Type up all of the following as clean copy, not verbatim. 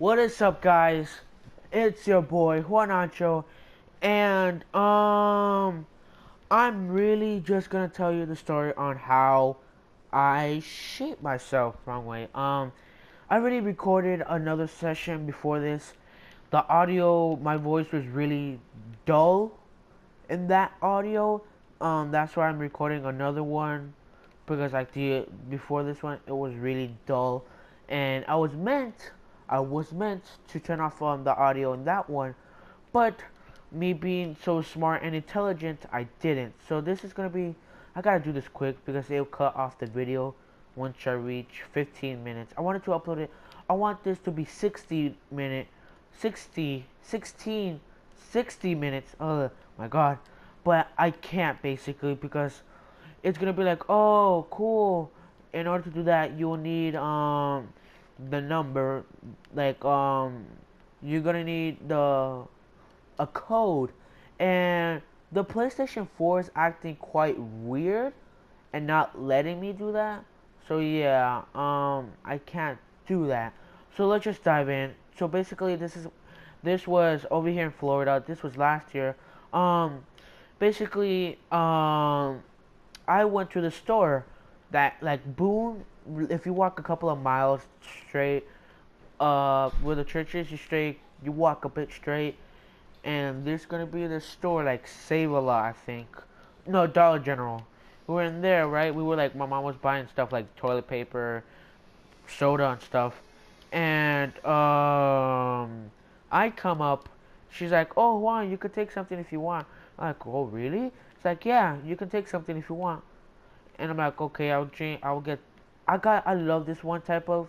What is up, guys? It's your boy Juan Ancho, and I'm really just gonna tell you the story on how I shaped myself wrong way. I already recorded another session before this. The audio, my voice was really dull in that audio. That's why I'm recording another one because like the before this one, it was really dull, and I was meant to turn off the audio in that one, but me being so smart and intelligent, I didn't. So this is gonna be, I gotta do this quick because it'll cut off the video once I reach 15 minutes. I wanted to upload it. I want this to be 60 minute, 60, 16, 60 minutes. Oh my god. But I can't basically because it's gonna be like, oh, cool. In order to do that, you will need the number, like you're gonna need the a code, and the PlayStation 4 is acting quite weird and not letting me do that. So yeah, I can't do that. So let's just dive in. So basically, this was over here in Florida. This was last year. Um, basically, I went to the store that like Boone. If you walk a couple of miles straight, where the church is, you walk a bit straight, and there's gonna be this store like Save a Lot, I think. No, Dollar General. We were in there, right? We were like, my mom was buying stuff like toilet paper, soda, and stuff, and I come up. She's like, "Oh, Juan, you could take something if you want." I'm like, "Oh, really?" It's like, "Yeah, you can take something if you want." And I'm like, okay, I'll drink. I'll get. I love this one type of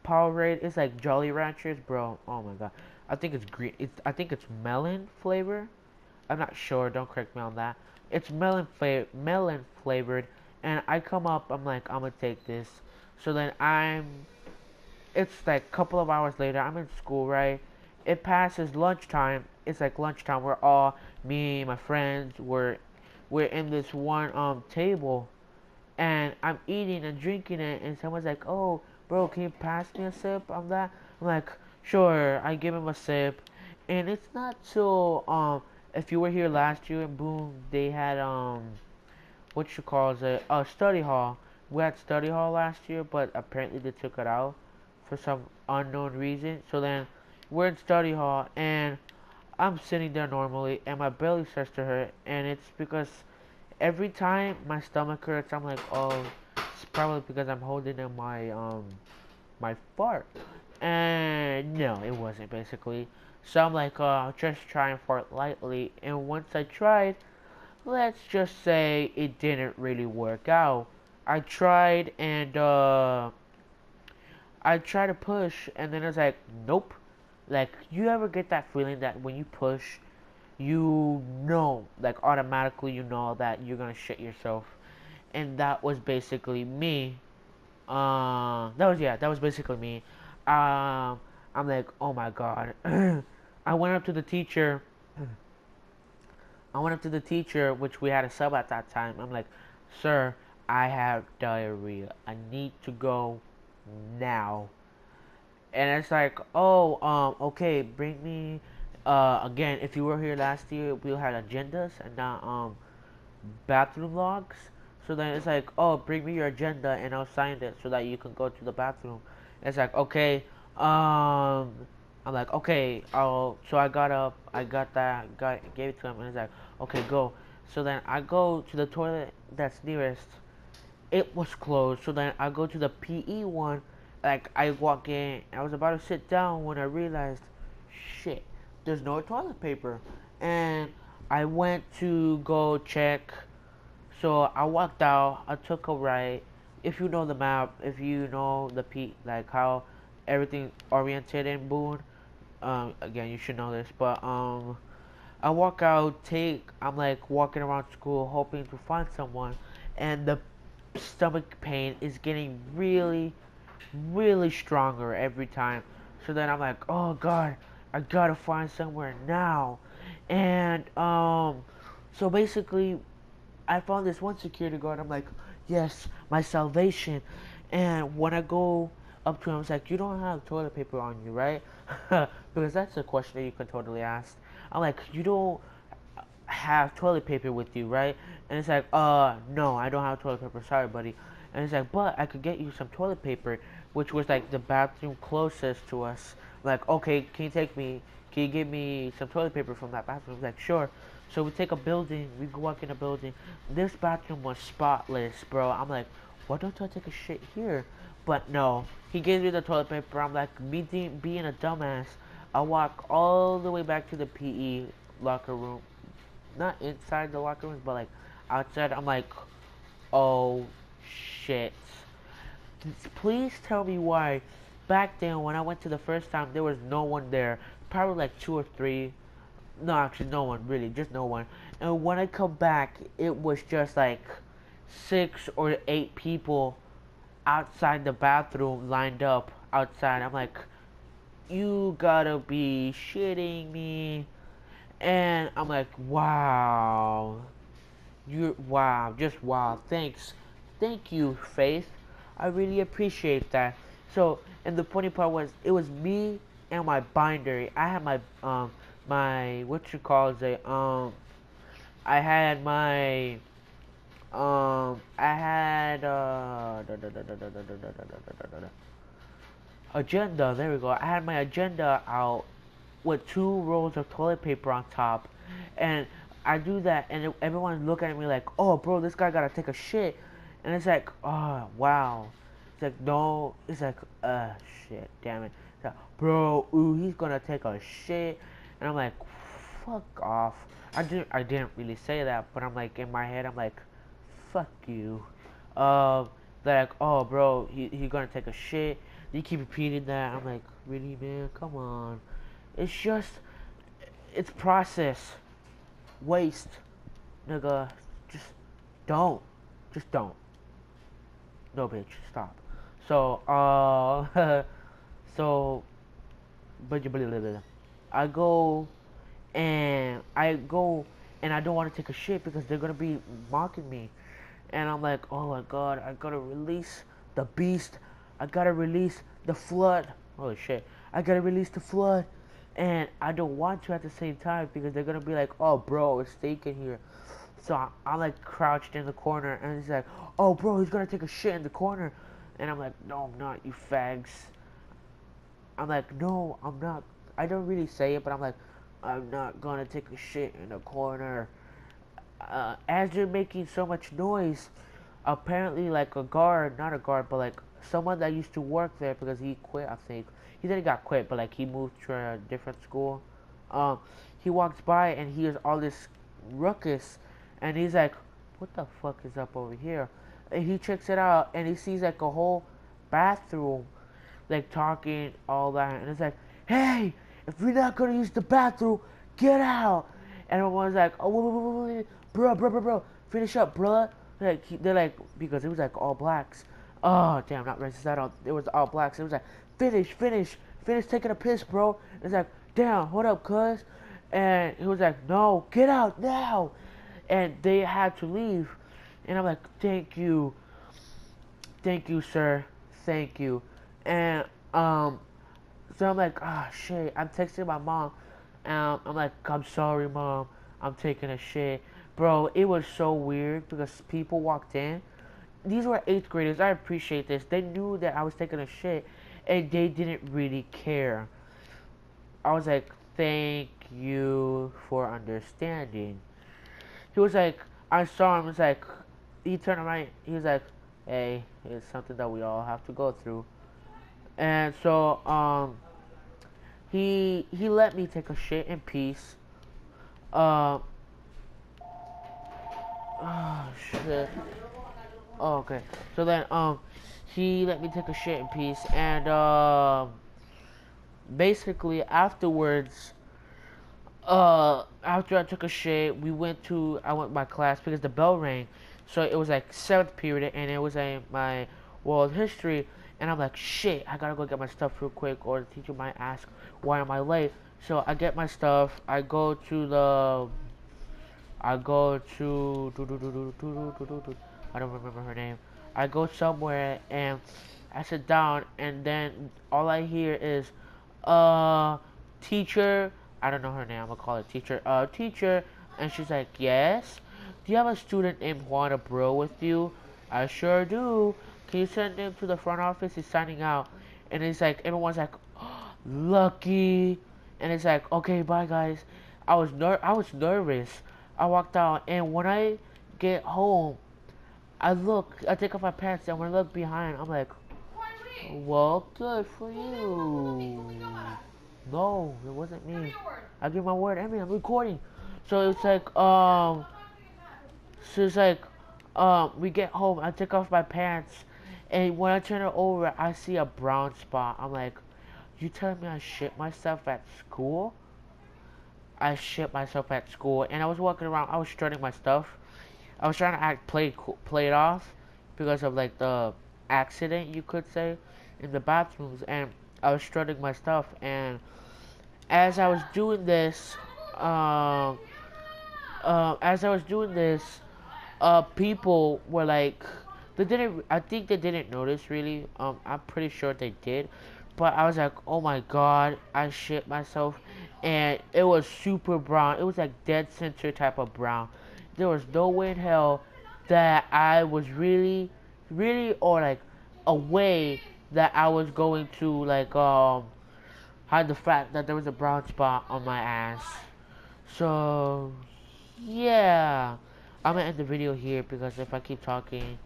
Powerade. It's like Jolly Ranchers, bro. Oh my god. I think it's green. I think it's melon flavor. I'm not sure. Don't correct me on that. It's melon flavored. And I come up. I'm like, I'm gonna take this. So then it's like a couple of hours later. I'm in school, right? It passes lunchtime. It's like lunchtime. We're all me, my friends. We're in this one table, and I'm eating and drinking it, and someone's like, "Oh, bro, can you pass me a sip of that?" I'm like, "Sure." I give him a sip, and it's not till if you were here last year in Boone, they had what you call it, a study hall. We had study hall last year, but apparently they took it out for some unknown reason. So then we're in study hall, and I'm sitting there normally, and my belly starts to hurt, and it's because every time my stomach hurts, I'm like, oh, it's probably because I'm holding in my fart. And no, it wasn't basically. So I'm like, I'll just try and fart lightly. And once I tried, let's just say it didn't really work out. I tried and I tried to push, and then it's like, nope. Like, you ever get that feeling that when you push, like automatically you know that you're gonna shit yourself, and that was basically me. That was basically me. I'm like, oh my god. I went up to the teacher. I went up to the teacher, which we had a sub at that time. I'm like, sir, I have diarrhea. I need to go now. And it's like, oh, okay, bring me. Again, if you were here last year, we had agendas and not bathroom logs. So then it's like, oh, bring me your agenda and I'll sign it so that you can go to the bathroom. It's like, okay, I'm like, okay, so I got up, I got that, gave it to him, and it's like, okay, go. So then I go to the toilet that's nearest. It was closed. So then I go to the PE one. Like, I walk in, I was about to sit down when I realized, shit, there's no toilet paper. And I went to go check. So I walked out, I took a right. If you know the map, if you know the like how everything oriented in Boone, again, you should know this, but I walk out, I'm like walking around school hoping to find someone, and the stomach pain is getting really, really stronger every time. So then I'm like, oh god, I gotta find somewhere now. And so basically I found this one security guard. I'm like, yes, my salvation. And when I go up to him. I was like, you don't have toilet paper on you, right? Because that's a question that you can totally ask. I'm like, you don't have toilet paper with you, right? And it's like, no, I don't have toilet paper. Sorry, buddy. And it's like, but I could get you some toilet paper, which was like the bathroom closest to us. Like, okay, can you give me some toilet paper from that bathroom? Like, sure. So we take a building, we go walk in a building. This bathroom was spotless, bro. I'm like, why don't I take a shit here? But no, he gives me the toilet paper. I'm like, being a dumbass, I walk all the way back to the PE locker room, not inside the locker rooms, but like outside. I'm like, oh shit. Please tell me why. Back then, when I went to the first time, there was no one there. Probably like two or three. No, actually, no one really, just no one. And when I come back, it was just like 6 or 8 people outside the bathroom lined up outside. I'm like, you gotta be shitting me. And I'm like, wow. Wow, just wow. Thanks. Thank you, Faith. I really appreciate that. So, and the funny part was, it was me and my binder. I had my, what you call it, I had my, I had, agenda, there we go. I had my agenda out with 2 rolls of toilet paper on top. And I do that, and everyone's looking at me like, oh, bro, this guy gotta take a shit. And it's like, oh, wow. It's like, no. It's like, shit, damn it. It's like, bro, ooh, he's gonna take a shit. And I'm like, fuck off. I didn't really say that, but I'm like, in my head, I'm like, fuck you. They're like, oh, bro, he's gonna take a shit. You keep repeating that. I'm like, really, man? Come on. It's just, it's process. Waste. Nigga, just don't. Just don't. No, bitch, stop. So, so, I go and I don't want to take a shit because they're gonna be mocking me. And I'm like, oh my god, I gotta release the beast. I gotta release the flood. Holy shit. I gotta release the flood. And I don't want to at the same time because they're gonna be like, oh bro, it's stinking here. So I'm like crouched in the corner and he's like, oh bro, he's gonna take a shit in the corner. And I'm like, no, I'm not, you fags. I'm like, no, I'm not. I don't really say it, but I'm like, I'm not gonna take a shit in the corner. As they're making so much noise, apparently like a guard, not a guard, but like someone that used to work there because he quit, I think. He didn't got quit, but like he moved to a different school. Um, he walks by and he hears all this ruckus, and he's like, "What the fuck is up over here?" And he checks it out, and he sees like a whole bathroom, like talking all that, and it's like, "Hey, if you're not gonna use the bathroom, get out!" And everyone's like, "Oh, wait, bro, finish up, bro." They're like, because it was like all blacks. Oh damn, not racist at all. It was all blacks. It was like, finish taking a piss, bro. It's like, damn, hold up, cuz. And he was like, no, get out now. And they had to leave. And I'm like, thank you, sir, thank you. And so I'm like, ah, shit. I'm texting my mom. I'm like, I'm sorry, mom. I'm taking a shit. Bro, it was so weird because people walked in. These were 8th graders. I appreciate this. They knew that I was taking a shit and they didn't really care. I was like, thank you for understanding. He was like, I saw him. He was like, he turned around. He was like, hey, it's something that we all have to go through. And so, he let me take a shit in peace. Uh, oh shit. Oh, okay. So then, he let me take a shit in peace, and basically afterwards, after I took a shit, I went my class because the bell rang. So it was like 7th period, and it was my world history, and I'm like, shit, I gotta go get my stuff real quick, or the teacher might ask, why am I late? So I get my stuff, I go to, I don't remember her name. I go somewhere, and I sit down, and then all I hear is, uh, teacher. I don't know her name. I'm gonna call her teacher. Teacher. And she's like, yes. Do you have a student named Juan Abreu with you? I sure do. Can you send him to the front office? He's signing out. And it's like everyone's like, oh, lucky. And it's like, okay, bye guys. I was nervous. I walked out, and when I get home, I take off my pants, and when I look behind, I'm like, well, good for you. No, it wasn't me. I give my word. I mean, I'm recording. So it's like, so it's like, we get home. I take off my pants, and when I turn it over, I see a brown spot. I'm like, you telling me I shit myself at school? I shit myself at school, and I was walking around. I was strutting my stuff. I was trying to play it off because of like the accident, you could say, in the bathrooms, and I was strutting my stuff. And as I was doing this, um, as I was doing this, people were like, they didn't. I think they didn't notice really. I'm pretty sure they did, but I was like, oh my god, I shit myself, and it was super brown. It was like dead center type of brown. There was no way in hell that I was really, or like a way that I was going to like hide the fact that there was a brown spot on my ass. So yeah, I'm gonna end the video here because if I keep talking,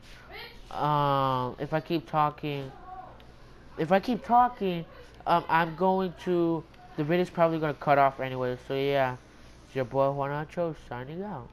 if I keep talking, I'm going to, the video's probably gonna cut off anyway. So yeah, it's your boy Juan Nacho signing out.